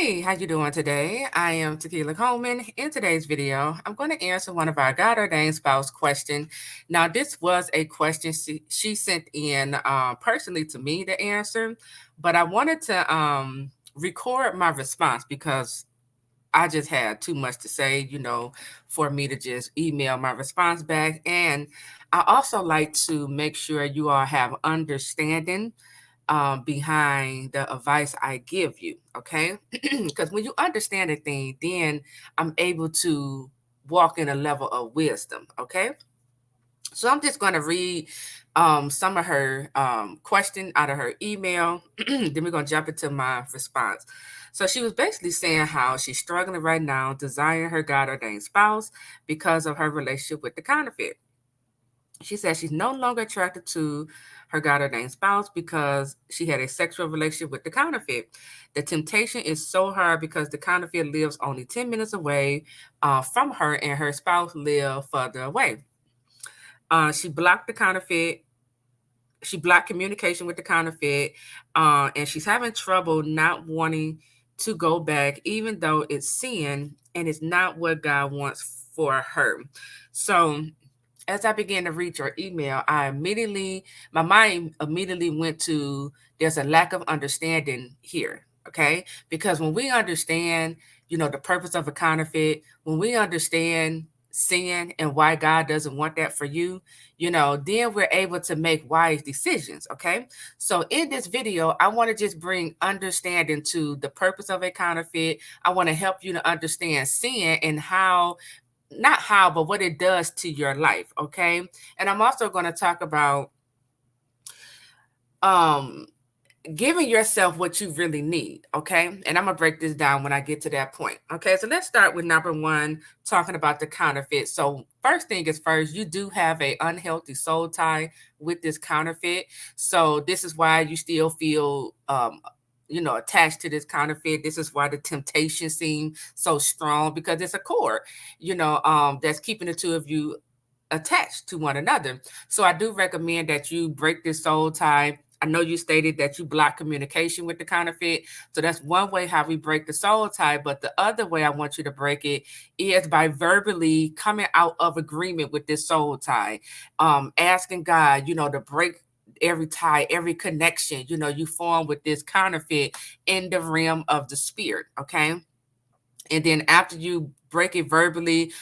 Hey, how you doing today? I am Tequila Coleman. In today's video, I'm going to answer one of our God ordained spouse question. Now, this was a question she sent in personally to me to answer, but I wanted to record my response because I just had too much to say, for me to just email my response back. And I also like to make sure you all have understanding behind the advice I give you. Okay. Because when you understand a thing, then I'm able to walk in a level of wisdom. Okay. So I'm just going to read some of her question out of her email. Then we're going to jump into my response. So she was basically saying how she's struggling right now, desiring her God ordained spouse because of her relationship with the counterfeit. She says she's no longer attracted to her God ordained spouse because she had a sexual relationship with the counterfeit. The temptation is so hard because the counterfeit lives only 10 minutes away from her, and her spouse lives further away. She blocked the counterfeit. She blocked communication with the counterfeit, and she's having trouble not wanting to go back, even though it's sin and it's not what God wants for her. So as I began to read your email, my mind immediately went to there's a lack of understanding here. Okay. Because when we understand, the purpose of a counterfeit, when we understand sin and why God doesn't want that for you, then we're able to make wise decisions. Okay. So in this video, I want to just bring understanding to the purpose of a counterfeit. I want to help you to understand sin and how not how, but what it does to your life. Okay. And I'm also going to talk about um giving yourself what you really need. Okay. And I'm gonna break this down when I get to that point. Okay. So let's start with number one, talking about the counterfeit. So first thing is first, you do have a unhealthy soul tie with this counterfeit. So this is why you still feel attached to this counterfeit. This is why the temptation seems so strong, because it's a cord, that's keeping the two of you attached to one another. So I do recommend that you break this soul tie. I know you stated that you block communication with the counterfeit. So that's one way how we break the soul tie. But the other way I want you to break it is by verbally coming out of agreement with this soul tie. Asking God, to break every tie, every connection, you form with this counterfeit in the realm of the spirit. Okay. And then after you break it verbally,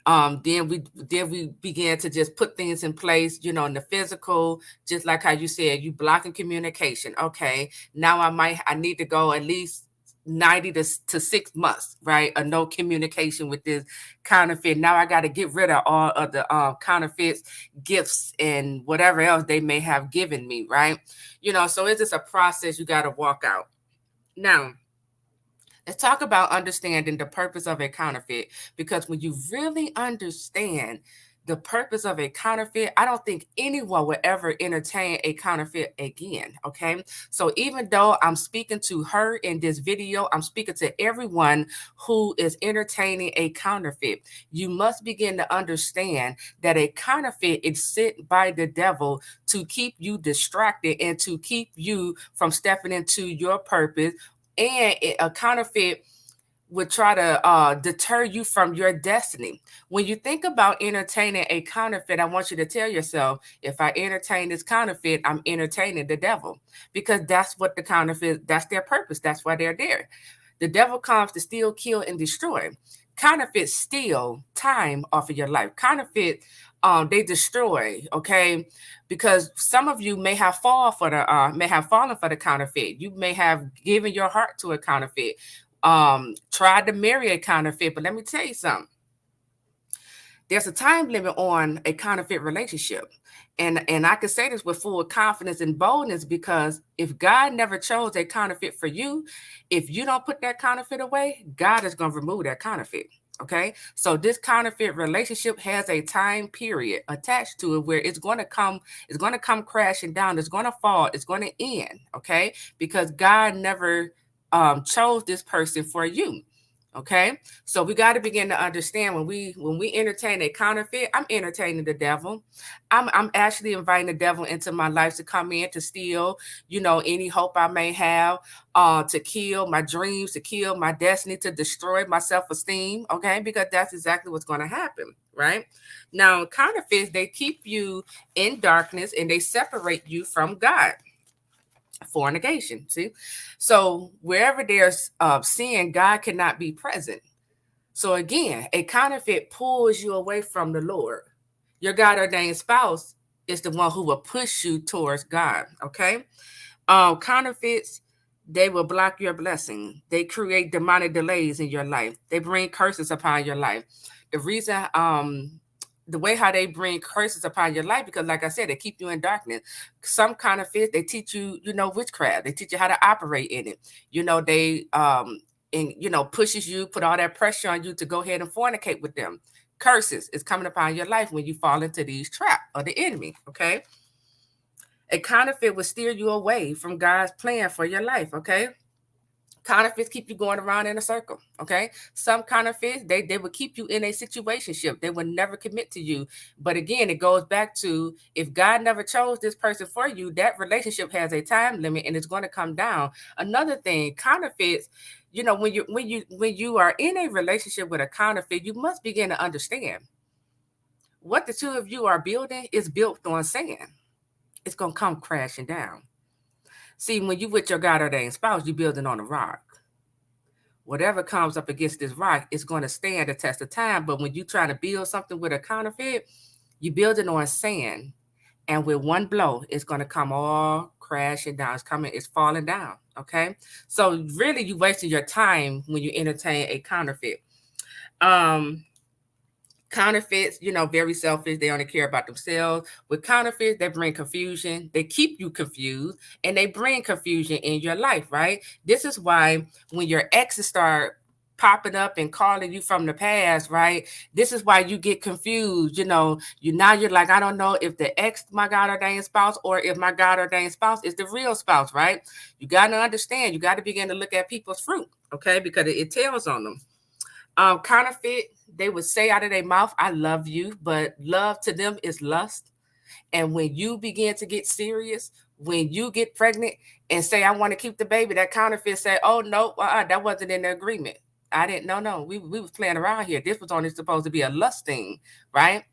then we began to just put things in place, in the physical, just like how you said, you blocking communication. Okay, now I need to go at least 90 to 6 months, right? Of no communication with this counterfeit. Now I got to get rid of all of the counterfeits, gifts, and whatever else they may have given me, right? So it's just a process you got to walk out. Now, let's talk about understanding the purpose of a counterfeit, because when you really understand the purpose of a counterfeit, I don't think anyone will ever entertain a counterfeit again. Okay. So even though I'm speaking to her in this video, I'm speaking to everyone who is entertaining a counterfeit. You must begin to understand that a counterfeit is sent by the devil to keep you distracted and to keep you from stepping into your purpose, and a counterfeit would try to deter you from your destiny. When you think about entertaining a counterfeit, I want you to tell yourself, if I entertain this counterfeit, I'm entertaining the devil, because that's what the counterfeit, that's their purpose. That's why they're there. The devil comes to steal, kill, and destroy. Counterfeits steal time off of your life. Counterfeit, they destroy. Okay, because some of you may have fallen for the counterfeit. You may have given your heart to a counterfeit, tried to marry a counterfeit. But let me tell you something. There's a time limit on a counterfeit relationship. And I can say this with full confidence and boldness, because if God never chose a counterfeit for you, if you don't put that counterfeit away, God is going to remove that counterfeit. Okay. So this counterfeit relationship has a time period attached to it where it's going to come crashing down, it's going to fall, it's going to end. Okay. Because God never chose this person for you. Okay, so we got to begin to understand when we entertain a counterfeit, I'm entertaining the devil. I'm actually inviting the devil into my life to come in to steal, any hope I may have, to kill my dreams, to kill my destiny, to destroy my self-esteem. Okay, because that's exactly what's going to happen, right? Now, counterfeits, they keep you in darkness and they separate you from God. Fornication, see, so wherever there's sin, God cannot be present. So again, a counterfeit pulls you away from the Lord. Your God ordained spouse is the one who will push you towards God. Okay. Counterfeits, they will block your blessing. They create demonic delays in your life. They bring curses upon your life. The reason, the way how they bring curses upon your life, because like I said, they keep you in darkness. Some counterfeits, they teach you, witchcraft. They teach you how to operate in it. They and pushes you, put all that pressure on you to go ahead and fornicate with them. Curses is coming upon your life when you fall into these traps of the enemy. Okay. A counterfeit will steer you away from God's plan for your life. Okay. Counterfeits keep you going around in a circle. Okay. Some counterfeits, they will keep you in a situationship. They will never commit to you. But again, it goes back to, if God never chose this person for you, that relationship has a time limit and it's going to come down. Another thing, counterfeits, when you are in a relationship with a counterfeit, you must begin to understand what the two of you are building is built on sand. It's gonna come crashing down. See, when you with your God ordained spouse, you're building on a rock. Whatever comes up against this rock is going to stand the test of time. But when you're trying to build something with a counterfeit, you're building on sand. And with one blow, it's going to come all crashing down. It's falling down. Okay. So really you wasting your time when you entertain a counterfeit. Um, Counterfeits, very selfish. They only care about themselves. With counterfeits, they bring confusion. They keep you confused and they bring confusion in your life, right? This is why when your exes start popping up and calling you from the past, right? This is why you get confused. You're like, I don't know if the ex my God ordained spouse or if my God ordained spouse is the real spouse, right? You got to understand, you got to begin to look at people's fruit, okay? Because it tells on them. Counterfeit, they would say out of their mouth, I love you, but love to them is lust. And when you begin to get serious, when you get pregnant and say, I want to keep the baby, that counterfeit say, oh, no, that wasn't in the agreement. I didn't, no, we was playing around here. This was only supposed to be a lust thing, right?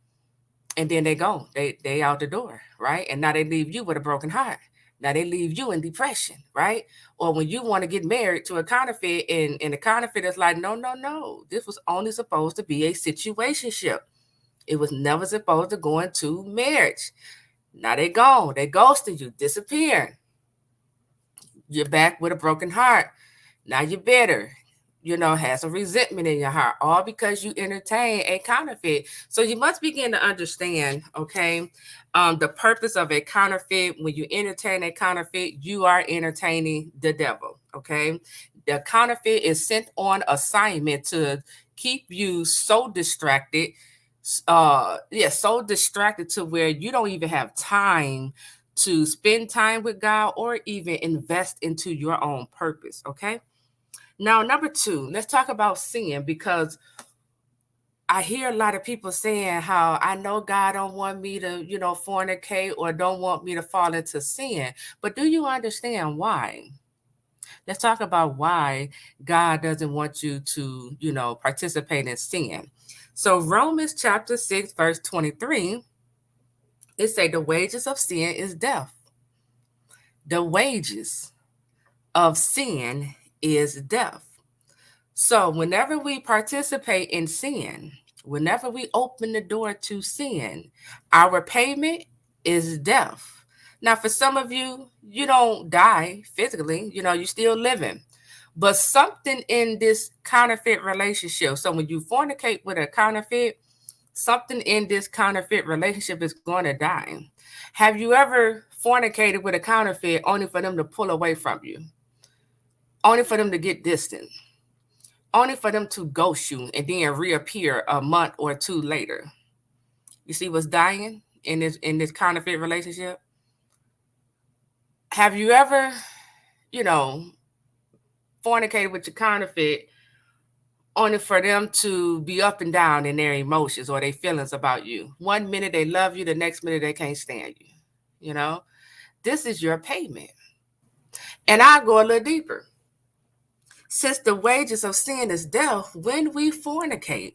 And then they go, they out the door, right? And now they leave you with a broken heart. Now they leave you in depression, right? Or when you want to get married to a counterfeit, and the counterfeit is like, no, this was only supposed to be a situationship. It was never supposed to go into marriage. Now they gone, they ghosted you, disappearing. You're back with a broken heart. Now you're bitter, has a resentment in your heart, all because you entertain a counterfeit. So you must begin to understand, okay, the purpose of a counterfeit. When you entertain a counterfeit, you are entertaining the devil, okay? The counterfeit is sent on assignment to keep you so distracted, so distracted to where you don't even have time to spend time with God or even invest into your own purpose, okay? Now, number two, let's talk about sin, because I hear a lot of people saying how I know God don't want me to, fornicate or don't want me to fall into sin. But do you understand why? Let's talk about why God doesn't want you to, participate in sin. So Romans chapter 6, verse 23, it say the wages of sin is death. The wages of sin is death. So, whenever we participate in sin, whenever we open the door to sin, our payment is death. Now, for some of you, you don't die physically, you're still living. But something in this counterfeit relationship, so when you fornicate with a counterfeit, something in this counterfeit relationship is going to die. Have you ever fornicated with a counterfeit only for them to pull away from you, only for them to get distant? Only for them to ghost you and then reappear a month or two later? You see what's dying in this counterfeit relationship? Have you ever, you know, fornicated with your counterfeit only for them to be up and down in their emotions or their feelings about you. One minute they love you, the next minute they can't stand you. You know, this is your payment. And I'll go a little deeper. Since the wages of sin is death, when we fornicate,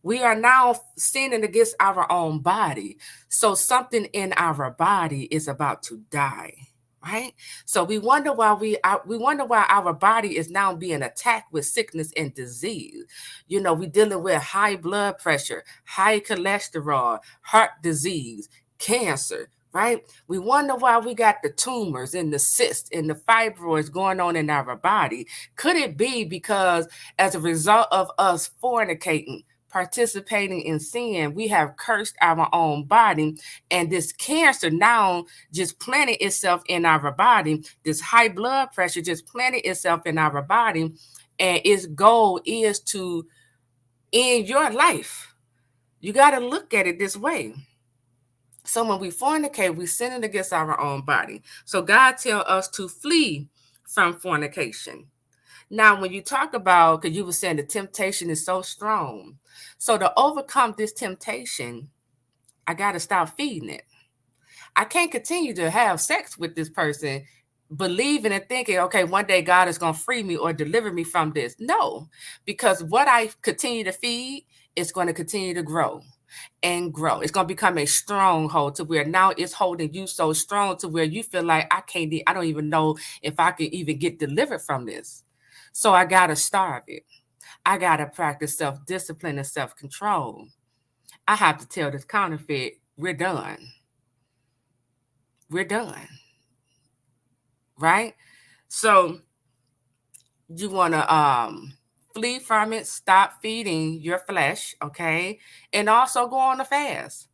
we are now sinning against our own body. So something in our body is about to die, right? So we wonder why our body is now being attacked with sickness and disease. You know, we're dealing with high blood pressure, high cholesterol, heart disease, cancer, right? We wonder why we got the tumors and the cysts and the fibroids going on in our body. Could it be because as a result of us fornicating, participating in sin, we have cursed our own body, and this cancer now just planted itself in our body. This high blood pressure just planted itself in our body, and its goal is to end your life. You got to look at it this way. So when we fornicate, we sinning against our own body. So God tell us to flee from fornication. Now, when you talk about, because you were saying the temptation is so strong. So to overcome this temptation, I got to stop feeding it. I can't continue to have sex with this person, believing and thinking, okay, one day God is going to free me or deliver me from this. No, because what I continue to feed is going to continue to grow and grow. It's going to become a stronghold to where now it's holding you so strong to where you feel like I don't even know if I can even get delivered from this. So I got to starve it. I got to practice self-discipline and self-control. I have to tell this counterfeit, we're done. We're done. Right? So you want to flee from it, stop feeding your flesh, okay? And also go on a fast.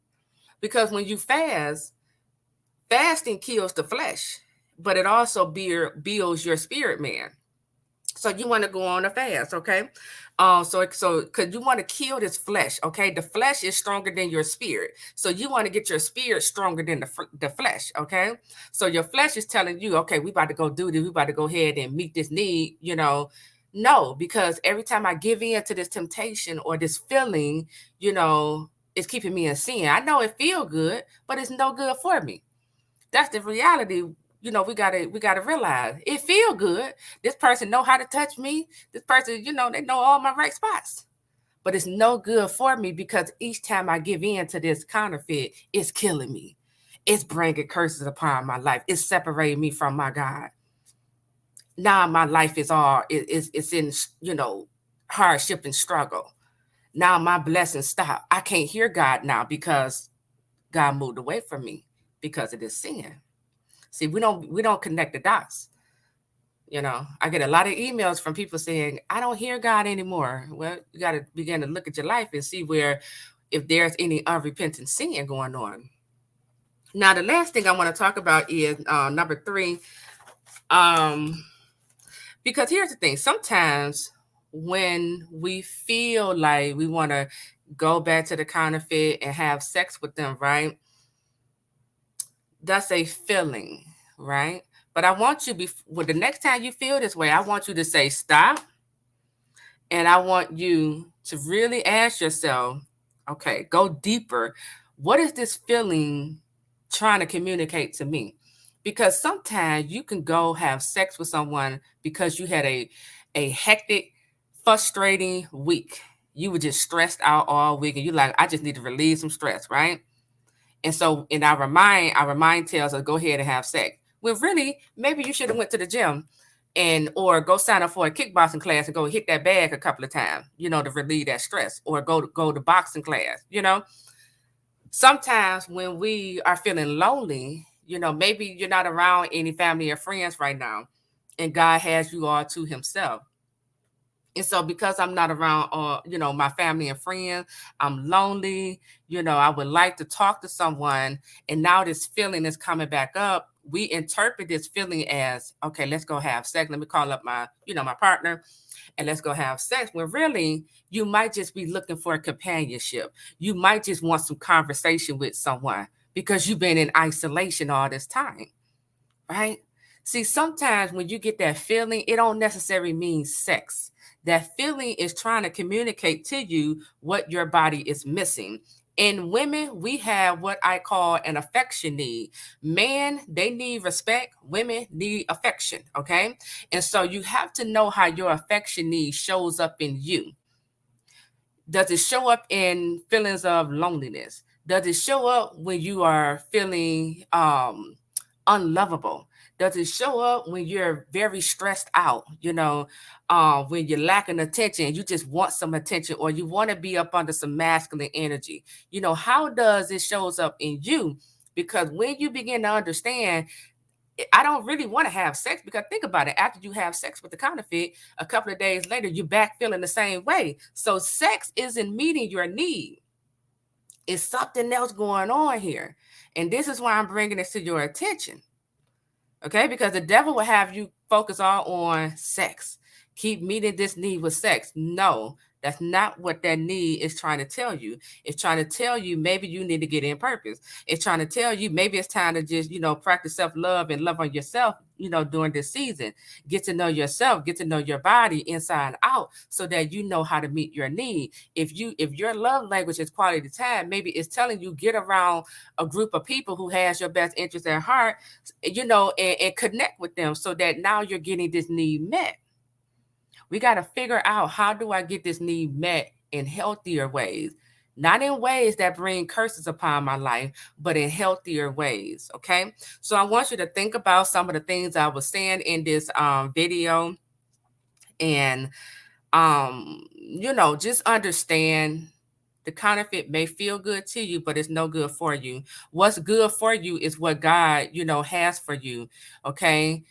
Because when you fast, fasting kills the flesh, but it also builds your spirit man. So you want to go on a fast, okay? So because you want to kill this flesh, okay? The flesh is stronger than your spirit, so you want to get your spirit stronger than the flesh, okay? So your flesh is telling you, okay, we about to go do this, we about to go ahead and meet this need, you know. No, because every time I give in to this temptation or this feeling, you know, it's keeping me in sin. I know it feel good, but it's no good for me. That's the reality. You know, we gotta realize it feel good. This person know how to touch me. This person, you know, they know all my right spots. But it's no good for me because each time I give in to this counterfeit, it's killing me. It's bringing curses upon my life. It's separating me from my God. Now my life is it's in, you know, hardship and struggle. Now my blessings stop. I can't hear God now because God moved away from me because of this sin. See, we don't connect the dots. You know, I get a lot of emails from people saying, I don't hear God anymore. Well, you got to begin to look at your life and see where, if there's any unrepentant sin going on. Now, the last thing I want to talk about is number 3. Because here's the thing. Sometimes when we feel like we want to go back to the counterfeit and have sex with them, right? That's a feeling, right? But I want you, well, the next time you feel this way, I want you to say stop. And I want you to really ask yourself, okay, go deeper. What is this feeling trying to communicate to me? Because sometimes you can go have sex with someone because you had a hectic, frustrating week. You were just stressed out all week and you're like, I just need to relieve some stress, right? And so in our mind tells us go ahead and have sex. Well, really, maybe you should have went to the gym and or go sign up for a kickboxing class and go hit that bag a couple of times, you know, to relieve that stress, or go to boxing class, you know. Sometimes when we are feeling lonely, you know, maybe you're not around any family or friends right now, and God has you all to himself. And so because I'm not around you know, my family and friends, I'm lonely, you know, I would like to talk to someone. And now this feeling is coming back up. We interpret this feeling as, okay, let's go have sex. Let me call up my, you know, my partner and let's go have sex. When really you might just be looking for a companionship. You might just want some conversation with someone because you've been in isolation all this time, right? See, sometimes when you get that feeling, it don't necessarily mean sex. That feeling is trying to communicate to you what your body is missing. In women, we have what I call an affection need. Men, they need respect. Women need affection. Okay. And so you have to know how your affection need shows up in you. Does it show up in feelings of loneliness? Does it show up when you are feeling unlovable? Does it show up when you're very stressed out? When you're lacking attention, you just want some attention, or you want to be up under some masculine energy. How does it shows up in you? Because when you begin to understand, I don't really want to have sex, because think about it. After you have sex with the counterfeit, a couple of days later, you're back feeling the same way. So sex isn't meeting your need. It's something else going on here. And this is why I'm bringing this to your attention. Okay, because the devil will have you focus all on sex. Keep meeting this need with sex. No, that's not what that need is trying to tell you. It's trying to tell you maybe you need to get in purpose. It's trying to tell you maybe it's time to just, practice self-love and love on yourself, during this season. Get to know yourself, get to know your body inside and out, so that you know how to meet your need. If your love language is quality time, maybe it's telling you get around a group of people who has your best interest at heart, and connect with them, so that now you're getting this need met. We got to figure out, how do I get this need met in healthier ways? Not in ways that bring curses upon my life, but in healthier ways. Okay. So I want you to think about some of the things I was saying in this video, and just understand the counterfeit may feel good to you, but it's no good for you. What's good for you is what God, has for you. Okay.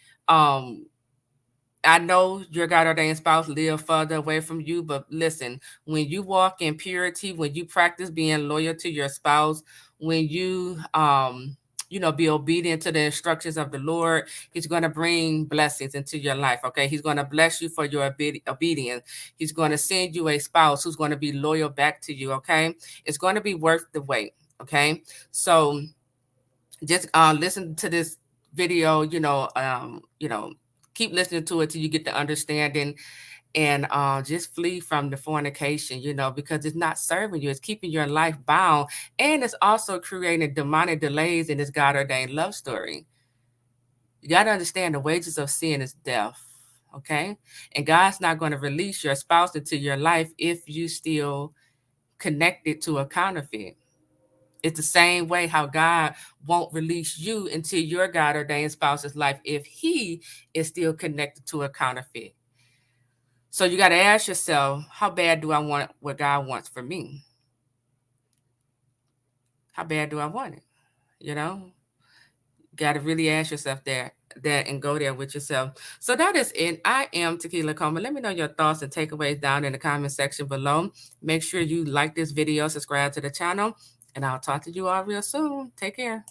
I know your God ordained spouse live further away from you, but listen, when you walk in purity, when you practice being loyal to your spouse, when you be obedient to the instructions of the Lord, He's going to bring blessings into your life. Okay. He's going to bless you for your obedience. He's going to send you a spouse who's going to be loyal back to you. Okay. It's going to be worth the wait. Okay. So just listen to this video, keep listening to it till you get the understanding, and just flee from the fornication, because it's not serving you. It's keeping your life bound, and it's also creating demonic delays in this God ordained love story. You got to understand, the wages of sin is death. Okay. And God's not going to release your spouse into your life if you still connected to a counterfeit. It's the same way how God won't release you into your God ordained spouse's life if he is still connected to a counterfeit. So you got to ask yourself, how bad do I want what God wants for me? How bad do I want it? Got to really ask yourself that and go there with yourself. So that is it. I am Tequila Coma. Let me know your thoughts and takeaways down in the comment section below. Make sure you like this video, subscribe to the channel, and I'll talk to you all real soon. Take care.